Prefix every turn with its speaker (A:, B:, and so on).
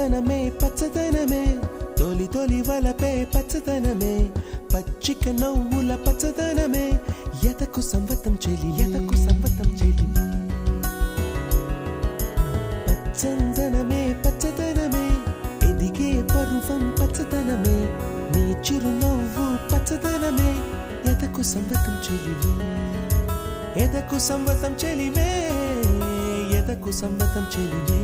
A: పచ్చదనమే పచ్చదనమే తొలి తొలి వలపే పచ్చదనమే పచ్చిక నవ్వుల పచ్చదనమే ఎదకు సంవతం చెలి పచ్చదనమే పచ్చదనమే ఎదిగే పరువం పచ్చదనమే నీ చిరునవ్వు పచ్చదనమే ఎదకు సంవతం చెలివే ఎదకు సంవతం చెలివే ఎదకు సంవతం చెలివే